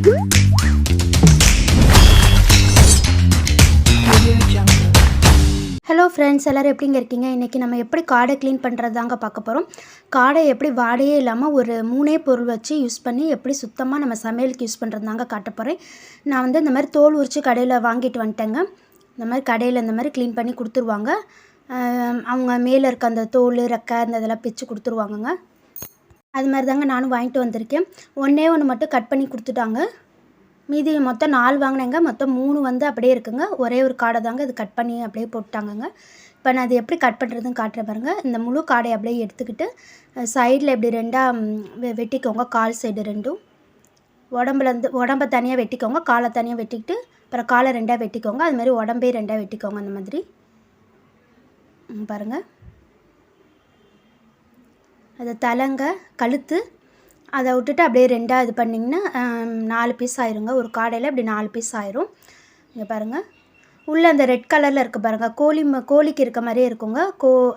Hello friends, எல்லோரும் எப்படிங்க இருக்கீங்க? இன்றைக்கி நம்ம எப்படி காடை க்ளீன் பண்ணுறது தாங்க பார்க்க போகிறோம். காடை எப்படி வாடையே இல்லாமல் ஒரு 3 பொருள் வச்சு யூஸ் பண்ணி எப்படி சுத்தமாக நம்ம சமையலுக்கு யூஸ் பண்ணுறது தாங்க காட்ட போகிறேன். நான் வந்து இந்த மாதிரி தோல் உரித்து கடையில் வாங்கிட்டு வந்துட்டேங்க. இந்த மாதிரி கடையில் இந்த மாதிரி க்ளீன் பண்ணி கொடுத்துருவாங்க. அவங்க மேலே இருக்க அந்த தோல், ரெக்கை அந்த இதெல்லாம் பிச்சு கொடுத்துருவாங்கங்க. அது மாதிரி தாங்க நானும் வாங்கிட்டு வந்திருக்கேன். ஒன்று மட்டும் கட் பண்ணி கொடுத்துட்டாங்க. மீதி மொத்தம் 4 வாங்கினேங்க. மொத்தம் 3 வந்து அப்படியே இருக்குங்க. ஒரே ஒரு காடை தாங்க இது கட் பண்ணி அப்படியே போட்டாங்கங்க. இப்போ நான் அது எப்படி கட் பண்ணுறதுன்னு காட்டுறேன் பாருங்கள். இந்த முழு காடையை அப்படியே எடுத்துக்கிட்டு சைடில் இப்படி 2ஆக வெட்டிக்கோங்க. கால் சைடு 2ம் உடம்பை தனியாக வெட்டிக்கோங்க. காலை தனியாக வெட்டிக்கிட்டு அப்புறம் காலை 2ஆக வெட்டிக்கோங்க. அது மாதிரி உடம்பே 2ஆக வெட்டிக்கோங்க. அந்த மாதிரி பாருங்கள். அது தலைங்க, கழுத்து அதை விட்டுட்டு அப்படியே 2ஆக இது பண்ணிங்கன்னா 4 பீஸ் ஆயிருங்க. ஒரு காடையில் இப்படி 4 பீஸ் ஆயிரும். இங்கே பாருங்கள். உள்ளே அந்த ரெட் கலரில் இருக்குது பாருங்கள். கோழிக்கு இருக்க மாதிரியே இருக்குங்க.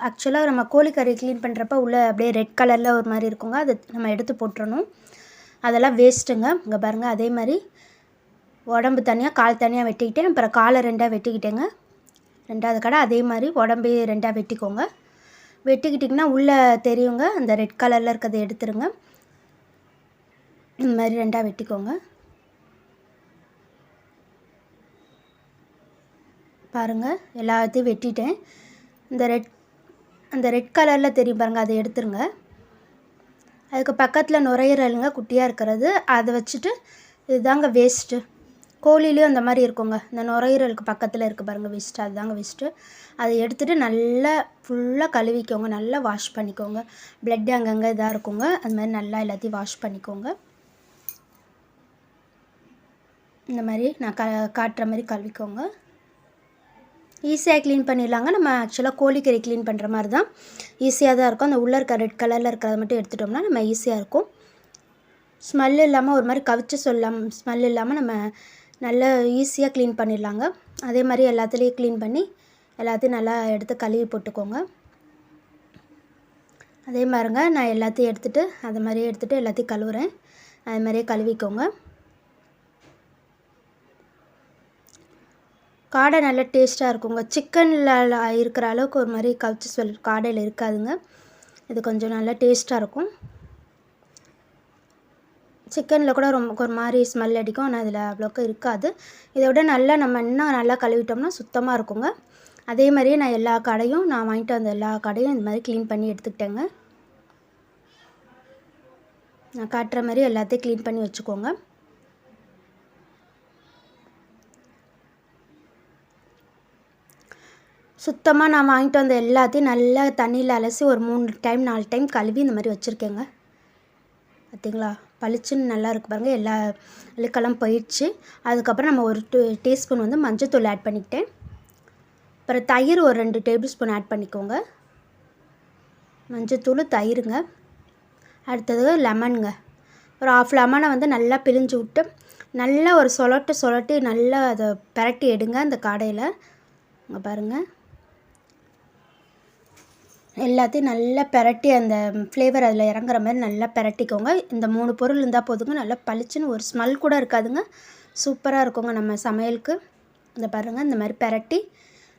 ஆக்சுவலாக நம்ம கோழிக்கறி க்ளீன் பண்ணுறப்ப உள்ளே அப்படியே ரெட் கலரில் ஒரு மாதிரி இருக்குங்க. அது நம்ம எடுத்து போட்டுறணும். அதெல்லாம் வேஸ்ட்டுங்க. இங்கே பாருங்கள். அதே மாதிரி உடம்பு தனியாக கால் தனியாக வெட்டிக்கிட்டேன். அப்புறம் காலை 2ஆக வெட்டிக்கிட்டேங்க. 2வது கடை அதே மாதிரி உடம்பே 2ஆக வெட்டிக்கோங்க. வெட்டிக்கிட்டிங்கன்னா உள்ளே தெரியுங்க. அந்த ரெட் கலரில் இருக்கிறத எடுத்துருங்க. இந்த மாதிரி 2ஆக வெட்டிக்கோங்க. பாருங்கள், எல்லாத்தையும் வெட்டிட்டேன். அந்த ரெட் கலரில் தெரியும் பாருங்கள், அதை எடுத்துருங்க. அதுக்கு பக்கத்தில் நுரையீரலுங்க குட்டியாக இருக்கிறது, அதை வச்சுட்டு இதுதாங்க வேஸ்ட்டு. கோழிலையும் அந்த மாதிரி இருக்குங்க. இந்த நுரையீரலுக்கு பக்கத்தில் இருக்குது பாருங்கள் வேஸ்ட்டு, அதுதாங்க வேஸ்ட்டு. அதை எடுத்துகிட்டு நல்லா ஃபுல்லாக கழுவிக்கோங்க. நல்லா வாஷ் பண்ணிக்கோங்க. ப்ளட் அங்கங்கே இதாக இருக்குங்க. அது மாதிரி நல்லா எல்லாத்தையும் வாஷ் பண்ணிக்கோங்க. இந்த மாதிரி நான் காட்டுற மாதிரி கழுவிக்கோங்க. ஈஸியாக க்ளீன் பண்ணிடலாங்க. நம்ம ஆக்சுவலாக கோழிக்கறி க்ளீன் பண்ணுற மாதிரி தான் ஈஸியாக தான் இருக்கும். அந்த உள்ளே இருக்க ரெட் கலரில் இருக்கிறத மட்டும் எடுத்துட்டோம்னா நம்ம ஈஸியாக இருக்கும். ஸ்மெல் இல்லாமல் ஒரு மாதிரி கவிச்சு ஸ்மெல் இல்லாமல் நம்ம நல்லா ஈஸியாக க்ளீன் பண்ணிடலாங்க. அதே மாதிரி எல்லாத்துலேயும் க்ளீன் பண்ணி எல்லாத்தையும் நல்லா எடுத்து கழுவி போட்டுக்கோங்க. அதே மாதிரிங்க நான் எல்லாத்தையும் எடுத்துகிட்டு அது மாதிரியே எடுத்துகிட்டு எல்லாத்தையும் கழுவுறேன். அது மாதிரியே கழுவிக்கோங்க. காடை நல்லா டேஸ்ட்டாக இருக்குங்க. சிக்கனில் இருக்கிற அளவுக்கு ஒரு மாதிரி கவிச்சு காடையில் இருக்காதுங்க. இது கொஞ்சம் நல்லா டேஸ்ட்டாக இருக்கும். சிக்கனில் கூட ரொம்ப ஒரு மாதிரி ஸ்மெல் அடிக்கும். ஆனால் அதில் அவ்வளோக்கா இருக்காது. இதை விட நம்ம இன்னும் நல்லா கழுவிட்டோம்னா சுத்தமாக இருக்குங்க. அதே மாதிரியே நான் நான் வாங்கிட்டு வந்த எல்லா காடையும் இந்த மாதிரி க்ளீன் பண்ணி எடுத்துக்கிட்டேங்க. நான் காட்டுற மாதிரி எல்லாத்தையும் க்ளீன் பண்ணி வச்சுக்கோங்க. சுத்தமாக நான் வாங்கிட்டு வந்த எல்லாத்தையும் நல்லா தண்ணியில் அலசி ஒரு 3 டைம் 4 டைம் கழுவி இந்த மாதிரி வச்சுருக்கேங்க. பார்த்திங்களா, பளிச்சுன்னு நல்லா இருக்குது பாருங்கள். எல்லா அழுக்கெல்லாம் போயிடுச்சு. அதுக்கப்புறம் நம்ம ஒரு டீஸ்பூன் வந்து மஞ்சத்தூள் ஆட் பண்ணிக்கிட்டேன். அப்புறம் தயிர் ஒரு 2 டேபிள் ஸ்பூன் ஆட் பண்ணிக்கோங்க. மஞ்சத்தூள், தயிருங்க. அடுத்தது லெமனுங்க. ஒரு 1/2 லெமனை வந்து நல்லா பிழிஞ்சு விட்டு நல்லா ஒரு சொலட்டி நல்லா அதை பிரட்டி எடுங்க அந்த காடையில். இங்கே பாருங்கள், எல்லாத்தையும் நல்லா பிரட்டி அந்த ஃப்ளேவர் அதில் இறங்குற மாதிரி நல்லா பிரட்டிக்கோங்க. இந்த 3 பொருள் இருந்தால் போதுங்க. நல்லா பளிச்சுன்னு ஒரு ஸ்மெல் கூட இருக்காதுங்க. சூப்பராக இருக்குங்க நம்ம சமையலுக்கு. இந்த பாருங்கள், இந்த மாதிரி பிரட்டி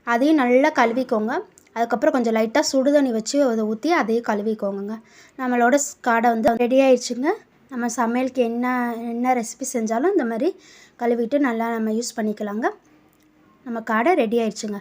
அதையும் நல்லா கழுவிக்கோங்க. அதுக்கப்புறம் கொஞ்சம் லைட்டாக சுடு தண்ணி வச்சு அதை ஊற்றி அதையும் கழுவிக்கோங்க. நம்மளோட காடை வந்து ரெடி ஆயிடுச்சுங்க. நம்ம சமையலுக்கு என்ன ரெசிபி செஞ்சாலும் இந்த மாதிரி கழுவிட்டு நல்லா நம்ம யூஸ் பண்ணிக்கலாங்க. நம்ம காடை ரெடி ஆயிடுச்சுங்க.